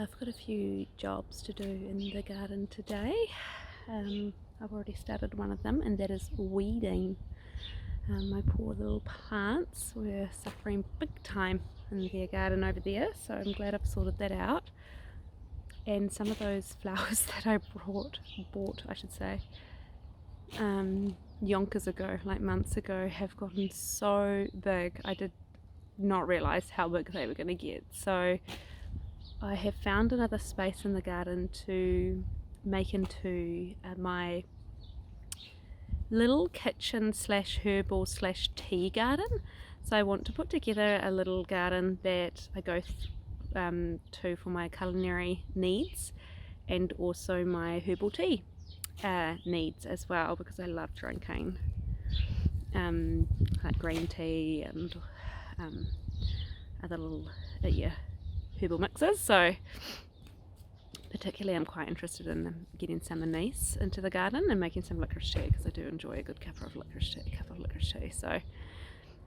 So I've got a few jobs to do in the garden today. I've already started one of them, and that is weeding. My poor little plants were suffering big time in their garden over there, so I'm glad I've sorted that out. And some of those flowers that I bought I should say, yonkers ago, like months ago, have gotten so big. I did not realise how big they were going to get. So I have found another space in the garden to make into my little kitchen slash herbal slash tea garden. So I want to put together a little garden that I go to for my culinary needs and also my herbal tea needs as well, because I love drinking like green tea and other little herbal mixes. So particularly I'm quite interested in getting some anise into the garden and making some licorice tea, because I do enjoy a good cup of licorice tea. So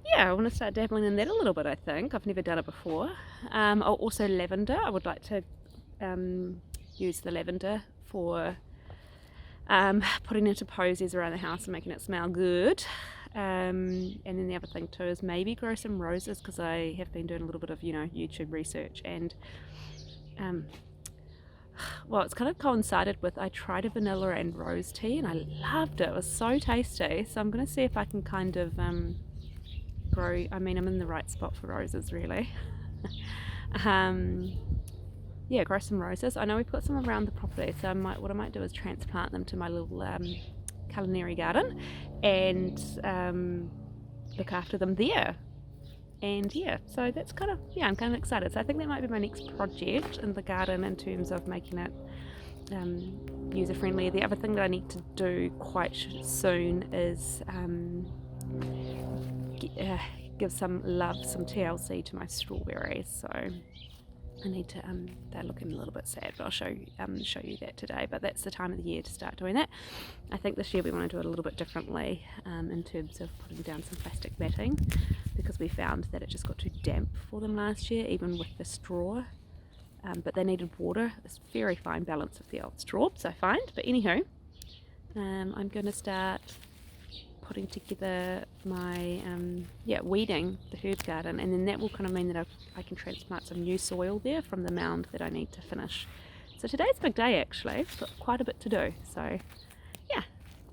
yeah, I want to start dabbling in that a little bit. I think I've never done it before. Also lavender. I would like to use the lavender for putting into posies around the house and making it smell good. And then the other thing too is maybe grow some roses, because I have been doing a little bit of YouTube research, and well, it's kind of coincided with, I tried a vanilla and rose tea and I loved it. It was so tasty. So I'm going to see if I can kind of grow. I mean, I'm in the right spot for roses, really. Yeah, grow some roses. I know we've got some around the property, so what I might do is transplant them to my little culinary garden and look after them there. And yeah, so that's kind of, I'm kind of excited. So I think that might be my next project in the garden in terms of making it user friendly. The other thing that I need to do quite soon is give some TLC to my strawberries. So I need to, they're looking a little bit sad, but I'll show you that today. But that's the time of the year to start doing that. I think this year we want to do it a little bit differently in terms of putting down some plastic matting, because we found that it just got too damp for them last year, even with the straw. But they needed water. It's very fine balance of the old straw, so I find. But anyhow, I'm going to start putting together my weeding the herb garden, and then that will kind of mean that I can transplant some new soil there from the mound that I need to finish. So today's a big day actually. I've got quite a bit to do, so yeah,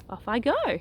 off I go.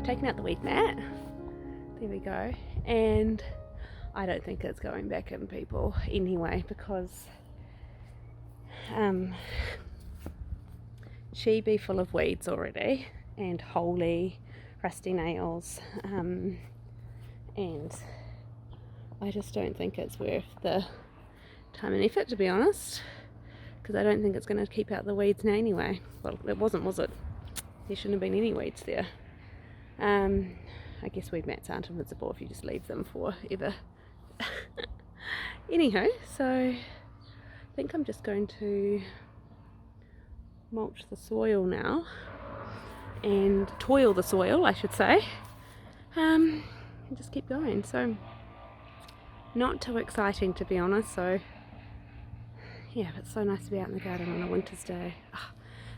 Taken out the weed mat, there we go, and I don't think it's going back in, people, anyway, because she be full of weeds already, and holy rusty nails, and I just don't think it's worth the time and effort, to be honest, because I don't think it's going to keep out the weeds now anyway. Well, it wasn't, was it? There shouldn't have been any weeds there. I guess weed mats aren't invincible if you just leave them forever. Anyhow, so I think I'm just going to mulch the soil now, and toil the soil, I should say, and just keep going. So not too exciting, to be honest. So yeah, but it's so nice to be out in the garden on a winter's day.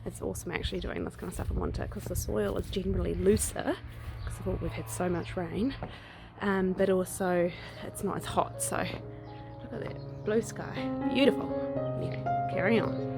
It's awesome actually doing this kind of stuff in winter, because the soil is generally looser because of we've had so much rain, but also it's not as hot. So look at that blue sky, beautiful. Yeah, carry on.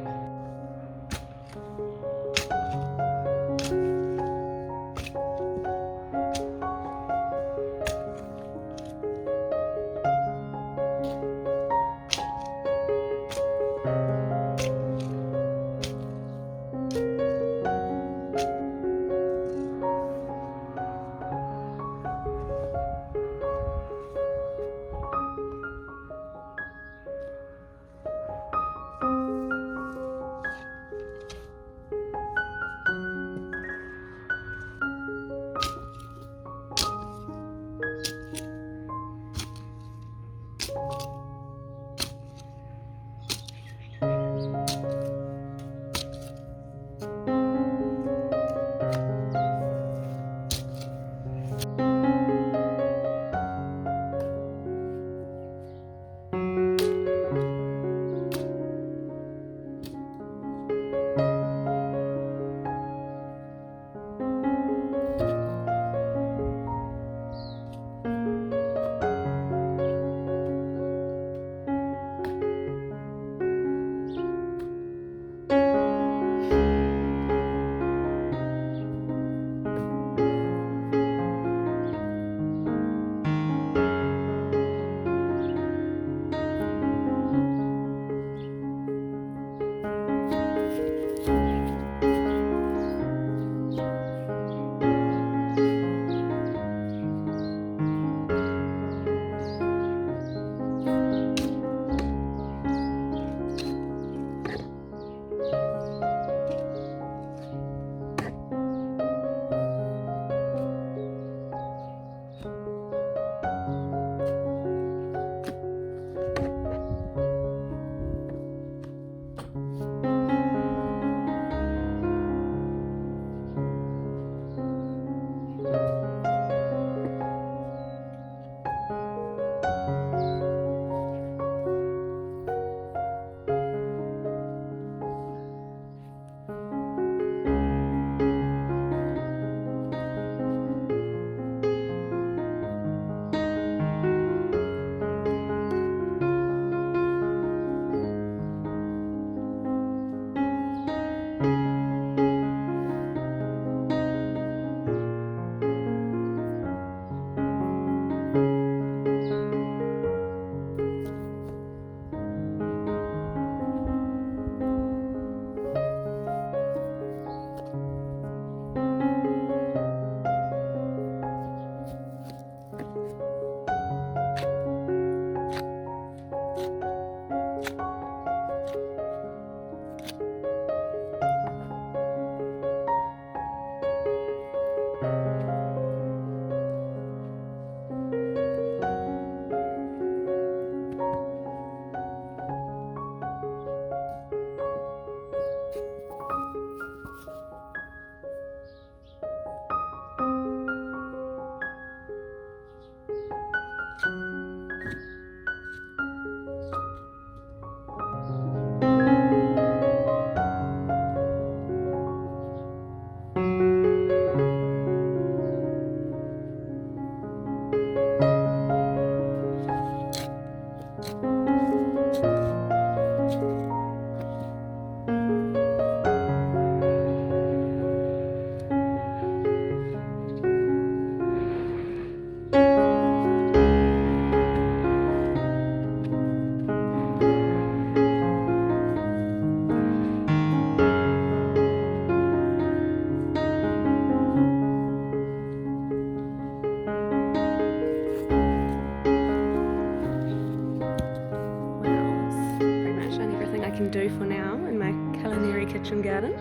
can do for now in my culinary kitchen garden,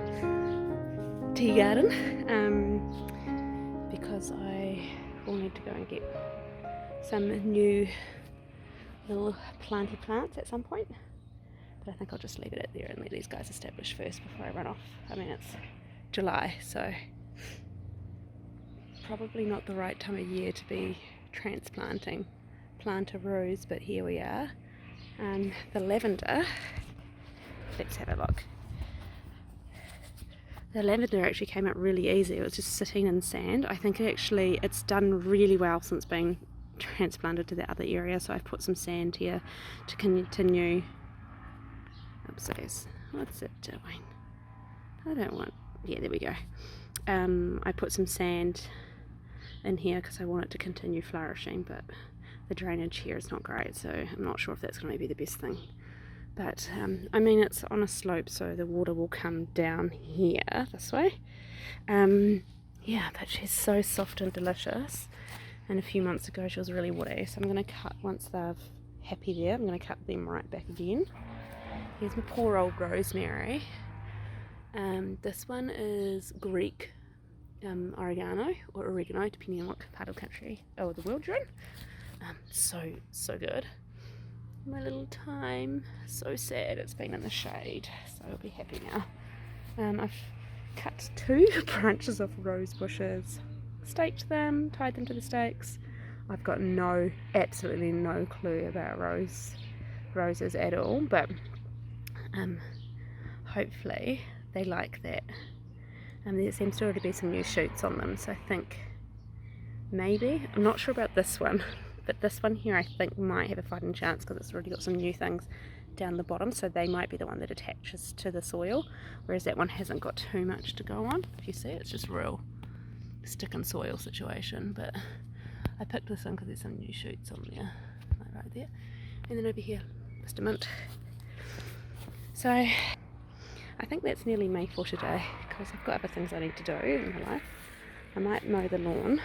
tea garden, because I will need to go and get some new little planty plants at some point. But I think I'll just leave it at there and let these guys establish first before I run off. I mean, it's July, so probably not the right time of year to be transplanting planter rose, but here we are. The lavender, let's have a look. The lavender actually came out really easy. It was just sitting in sand. I think it's done really well since being transplanted to the other area, so I've put some sand here to continue. Oopsies, what's it doing? I don't want, yeah, there we go. I put some sand in here because I want it to continue flourishing, but the drainage here is not great, so I'm not sure if that's going to be the best thing. But I mean, it's on a slope, so the water will come down here this way. Yeah, but she's so soft and delicious, and a few months ago she was really woody, so I'm going to cut, once they're happy there, I'm going to cut them right back again. Here's my poor old rosemary. This one is Greek oregano, or oregano, depending on what part of the country or the world you're in. So good. My little thyme, so sad it's been in the shade, so I'll be happy now. I've cut 2 branches off rose bushes, staked them, tied them to the stakes. I've got absolutely no clue about roses at all, but hopefully they like that. There seems to already be some new shoots on them, so I think maybe, I'm not sure about this one, but this one here I think might have a fighting chance because it's already got some new things down the bottom, so they might be the one that attaches to the soil, whereas that one hasn't got too much to go on. If you see, it's just real stick and soil situation, but I picked this one because there's some new shoots on there, like right there. And then over here, Mr. Mint. So I think that's nearly me for today, because I've got other things I need to do in my life. I might mow the lawn.